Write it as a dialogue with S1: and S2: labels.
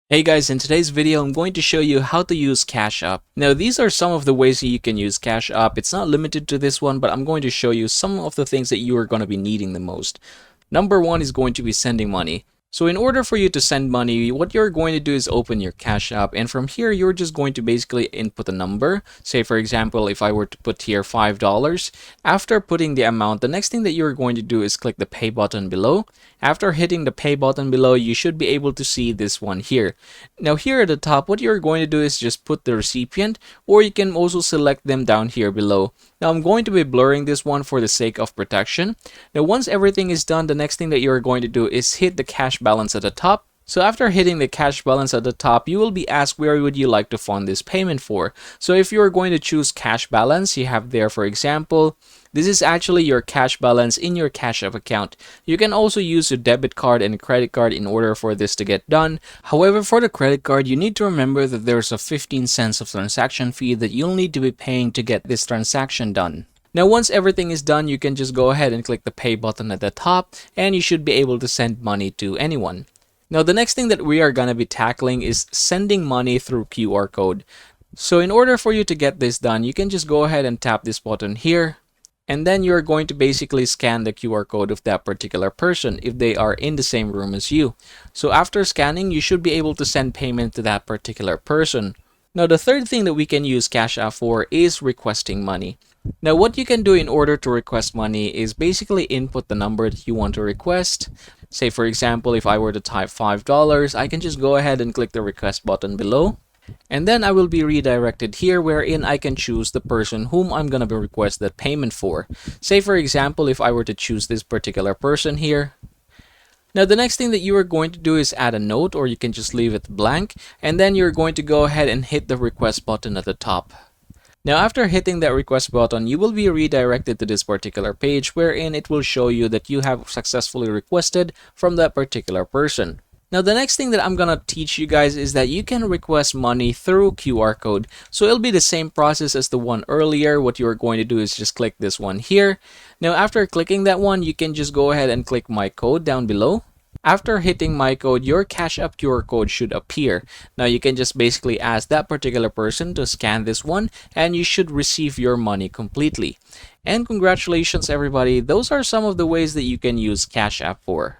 S1: Hey guys, in today's video, I'm going to show you how to use Cash App. Now, these are some of the ways that you can use Cash App. It's not limited to this one, but I'm going to show you some of the things that you are going to be needing the most. Number one is going to be sending money. So in order for you to send money, what you're going to do is open your Cash App, and from here, you're just going to basically input a number. Say, for example, if I were to put here $5, after putting the amount, the next thing that you're going to do is click the pay button below. After hitting the pay button below, you should be able to see this one here. Now here at the top, what you're going to do is just put the recipient, or you can also select them down here below. Now I'm going to be blurring this one for the sake of protection. Now once everything is done, the next thing that you're going to do is hit the cash balance at the top. So after hitting the cash balance at the top, you will be asked where would you like to fund this payment for. So if you're going to choose cash balance, you have there, for example, this is actually your cash balance in your Cash App account. You can also use a debit card and a credit card in order for this to get done. However, for the credit card, you need to remember that there's a 15 cents of transaction fee that you'll need to be paying to get this transaction done. Now, once everything is done, you can just go ahead and click the pay button at the top, and you should be able to send money to anyone. Now, the next thing that we are going to be tackling is sending money through QR code. So in order for you to get this done, you can just go ahead and tap this button here. And then you're going to basically scan the QR code of that particular person if they are in the same room as you. So after scanning, you should be able to send payment to that particular person. Now, the third thing that we can use Cash App for is requesting money. Now, what you can do in order to request money is basically input the number that you want to request. Say, for example, if I were to type $5, I can just go ahead and click the request button below. And then I will be redirected here wherein I can choose the person whom I'm going to be request that payment for. Say, for example, if I were to choose this particular person here. Now, the next thing that you are going to do is add a note, or you can just leave it blank. And then you're going to go ahead and hit the request button at the top. Now, after hitting that request button, you will be redirected to this particular page wherein it will show you that you have successfully requested from that particular person. Now, the next thing that I'm going to teach you guys is that you can request money through QR code. So it'll be the same process as the one earlier. What you're going to do is just click this one here. Now, after clicking that one, you can just go ahead and click my code down below. After hitting my code, your Cash App QR code should appear. Now, you can just basically ask that particular person to scan this one, and you should receive your money completely. And congratulations, everybody. Those are some of the ways that you can use Cash App for.